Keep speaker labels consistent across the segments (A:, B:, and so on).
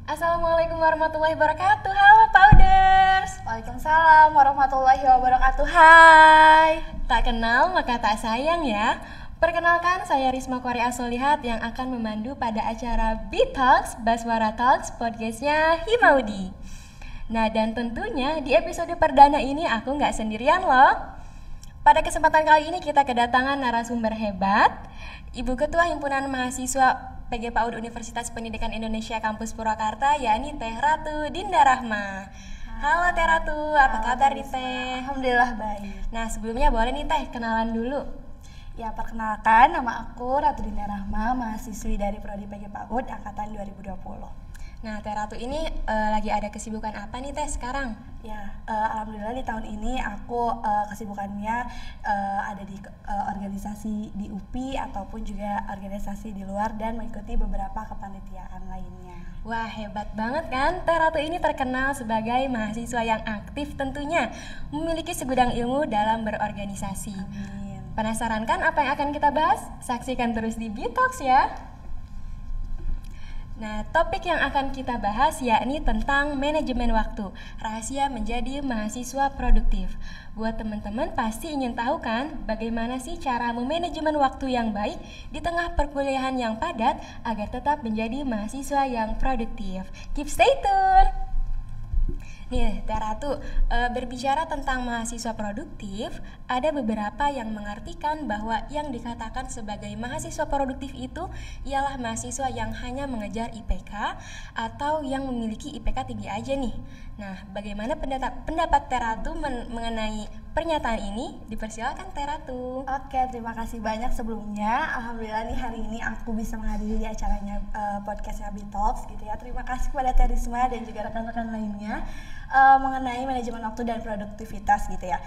A: Assalamualaikum warahmatullahi wabarakatuh. Halo Powders.
B: Waalaikumsalam warahmatullahi wabarakatuh. Hai.
A: Tak kenal maka tak sayang ya. Perkenalkan, saya Risma Korea Solihat yang akan memandu pada acara B-Talks, Baswara Talks, podcastnya Himaudi. Nah, dan tentunya di episode perdana ini aku nggak sendirian loh. Pada kesempatan kali ini kita kedatangan narasumber hebat, Ibu Ketua Himpunan Mahasiswa PG PAUD Universitas Pendidikan Indonesia Kampus Purwakarta, yakni Teh Ratu Dinda Rahma. Halo Teh Ratu, apa kabar nih Teh?
B: Alhamdulillah baik.
A: Nah, sebelumnya boleh nih Teh kenalan dulu.
B: Ya, perkenalkan, nama aku Ratu Dinda Rahma, mahasiswi dari Prodi PG PAUD Angkatan 2020.
A: Nah, Teh Ratu ini lagi ada kesibukan apa nih Teh sekarang?
B: Ya, alhamdulillah di tahun ini aku kesibukannya ada di organisasi di UPI ataupun juga organisasi di luar dan mengikuti beberapa kepanitiaan lainnya.
A: Wah, hebat banget kan? Teh Ratu ini terkenal sebagai mahasiswa yang aktif tentunya, memiliki segudang ilmu dalam berorganisasi.
B: Amin.
A: Penasaran kan apa yang akan kita bahas? Saksikan terus di B-Talks ya. Nah, topik yang akan kita bahas yakni tentang manajemen waktu, rahasia menjadi mahasiswa produktif. Buat teman-teman pasti ingin tahu kan bagaimana sih cara memanajemen waktu yang baik di tengah perkuliahan yang padat agar tetap menjadi mahasiswa yang produktif. Keep stay tune! Nih, Teh Ratu, berbicara tentang mahasiswa produktif, ada beberapa yang mengartikan bahwa yang dikatakan sebagai mahasiswa produktif itu ialah mahasiswa yang hanya mengejar IPK atau yang memiliki IPK tinggi aja nih. Nah, bagaimana pendapat Teh Ratu mengenai pernyataan ini? Dipersilakan Teh Ratu.
B: Oke, terima kasih banyak sebelumnya. Alhamdulillah nih hari ini aku bisa menghadiri di acaranya podcastnya B-Talks gitu ya. Terima kasih kepada Teh Risma dan juga rekan-rekan lainnya mengenai manajemen waktu dan produktivitas gitu ya.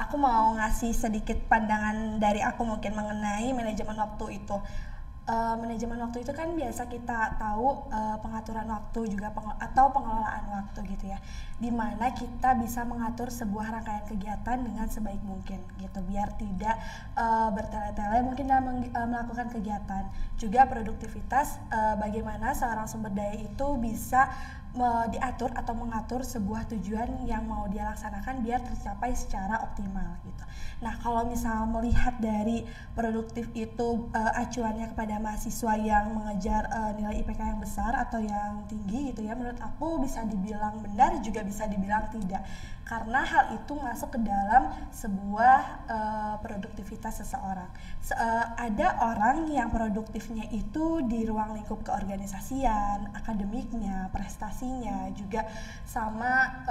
B: Aku mau ngasih sedikit pandangan dari aku mungkin mengenai manajemen waktu itu. Manajemen waktu itu kan biasa kita tahu pengaturan waktu juga atau pengelolaan waktu gitu ya, dimana kita bisa mengatur sebuah rangkaian kegiatan dengan sebaik mungkin gitu biar tidak bertele-tele mungkin dalam melakukan kegiatan. Juga produktivitas, bagaimana seorang sumber daya itu bisa diatur atau mengatur sebuah tujuan yang mau dia laksanakan biar tercapai secara optimal gitu. Nah, kalau misalnya melihat dari produktif itu acuannya kepada mahasiswa yang mengejar nilai IPK yang besar atau yang tinggi gitu ya, menurut aku bisa dibilang benar juga bisa dibilang tidak, karena hal itu masuk ke dalam sebuah produktivitas seseorang. Ada orang yang produktifnya itu di ruang lingkup keorganisasian, akademiknya, prestasinya, juga sama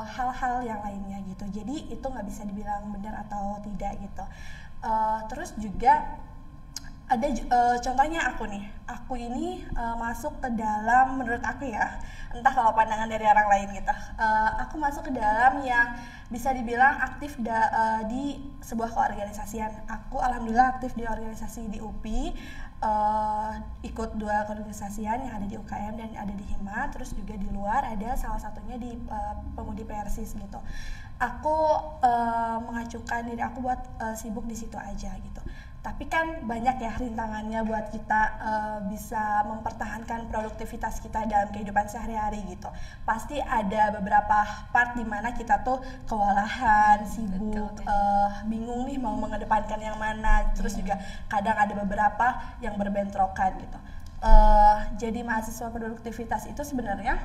B: hal-hal yang lainnya gitu. Jadi itu nggak bisa dibilang benar atau tidak gitu. Terus juga ada contohnya aku ini masuk ke dalam, menurut aku ya, entah kalau pandangan dari orang lain gitu, aku masuk ke dalam yang bisa dibilang aktif di sebuah keorganisasian. Aku alhamdulillah aktif di organisasi di UPI, ikut 2 keorganisasian yang ada di UKM dan ada di Hima, terus juga di luar ada salah satunya di Pemudi Persis gitu. Aku mengacukan diri aku buat sibuk di situ aja gitu. Tapi kan banyak ya rintangannya buat kita bisa mempertahankan produktivitas kita dalam kehidupan sehari-hari gitu. Pasti ada beberapa part di mana kita tuh kewalahan, sibuk, bingung nih mau mengedepankan yang mana. Terus juga kadang ada beberapa yang berbentrokan gitu. Jadi mahasiswa produktivitas itu sebenarnya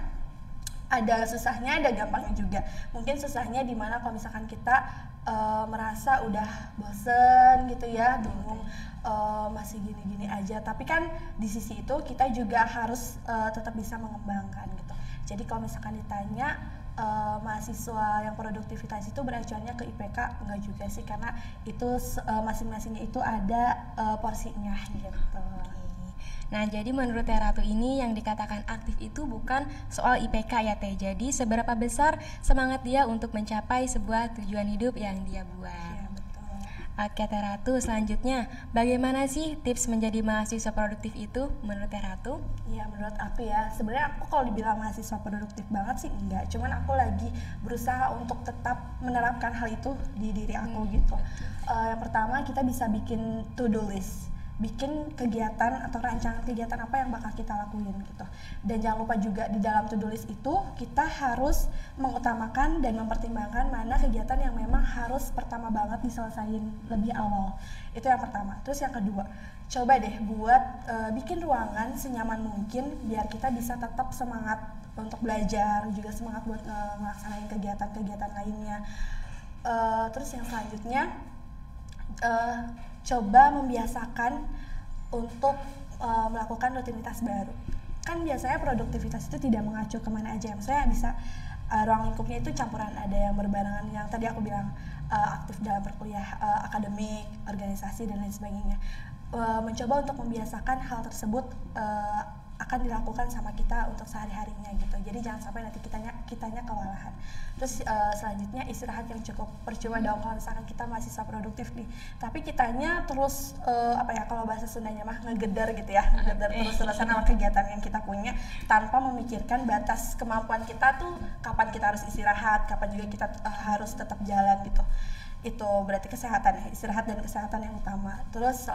B: ada susahnya, ada gampangnya juga. Mungkin susahnya di mana kalau misalkan kita merasa udah bosen gitu ya, bingung, masih gini-gini aja. Tapi kan di sisi itu kita juga harus tetap bisa mengembangkan gitu. Jadi kalau misalkan ditanya mahasiswa yang produktivitas itu beracuannya ke IPK, enggak juga sih, karena itu masing-masingnya itu ada porsinya gitu.
A: Nah, jadi menurut Teh Ratu ini yang dikatakan aktif itu bukan soal IPK ya Teh. Jadi seberapa besar semangat dia untuk mencapai sebuah tujuan hidup yang dia buat.
B: Ya, betul.
A: Oke Teh Ratu, selanjutnya bagaimana sih tips menjadi mahasiswa produktif itu menurut Teh Ratu?
B: Ya, menurut aku ya, sebenarnya aku kalau dibilang mahasiswa produktif banget sih enggak. Cuman aku lagi berusaha untuk tetap menerapkan hal itu di diri aku gitu. Yang pertama, kita bisa bikin to-do list. bikin kegiatan atau rancangan kegiatan apa yang bakal kita lakuin gitu. Dan jangan lupa juga di dalam to-do list itu kita harus mengutamakan dan mempertimbangkan mana kegiatan yang memang harus pertama banget diselesain lebih awal. Itu yang pertama. Terus yang kedua, coba deh buat bikin ruangan senyaman mungkin biar kita bisa tetap semangat untuk belajar, juga semangat buat melaksanain kegiatan-kegiatan lainnya. Terus yang selanjutnya, coba membiasakan untuk melakukan rutinitas baru. Kan biasanya produktivitas itu tidak mengacu kemana aja. Maksudnya bisa ruang lingkupnya itu campuran, ada yang berbarengan yang tadi aku bilang aktif dalam perkuliah, akademik, organisasi dan lain sebagainya. Mencoba untuk membiasakan hal tersebut akan dilakukan sama kita untuk sehari-harinya gitu. Jadi jangan sampai nanti kitanya kewalahan. Terus selanjutnya istirahat yang cukup. Percuma dong kalau misalkan kita mahasiswa produktif nih, tapi kitanya terus kalau bahasa Sundanya mah ngegedar gitu ya, ngegedar terus-terusan sama kegiatan yang kita punya tanpa memikirkan batas kemampuan kita tuh kapan kita harus istirahat, kapan juga kita harus tetap jalan gitu. Itu berarti kesehatan ya, istirahat dan kesehatan yang utama. Terus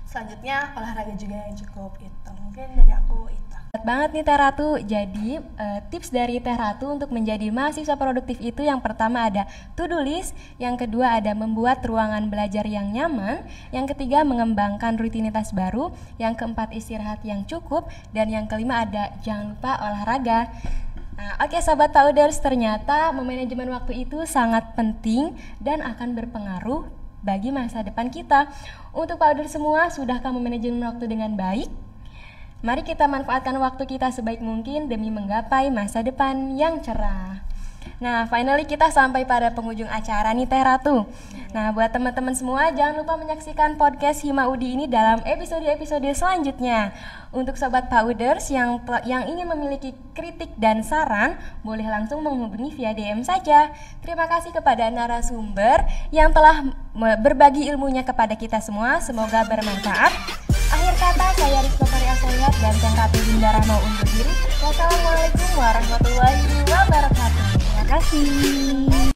B: selanjutnya olahraga juga yang cukup. Itu mungkin dari aku itu.
A: Banget nih Teh Ratu. Jadi tips dari Teh Ratu untuk menjadi mahasiswa produktif itu yang pertama ada to-do list, yang kedua ada membuat ruangan belajar yang nyaman, yang ketiga mengembangkan rutinitas baru, yang keempat istirahat yang cukup, dan yang kelima ada jangan lupa olahraga. Nah, oke Sobat Powders, ternyata memanajemen waktu itu sangat penting dan akan berpengaruh bagi masa depan kita. Untuk Powders semua, sudahkah memanajemen waktu dengan baik? Mari kita manfaatkan waktu kita sebaik mungkin demi menggapai masa depan yang cerah. Nah, finally kita sampai pada penghujung acara nih Teh Ratu. Nah, buat teman-teman semua jangan lupa menyaksikan podcast Hima Udi ini dalam episode-episode selanjutnya. Untuk Sobat Powders yang ingin memiliki kritik dan saran, boleh langsung menghubungi via DM saja. Terima kasih kepada narasumber yang telah berbagi ilmunya kepada kita semua. Semoga bermanfaat. Akhir kata, saya Rizko Faria Soyat dan Teh Ratu Bindara mau undur diri. Wassalamualaikum warahmatullahi wabarakatuh. Terima kasih.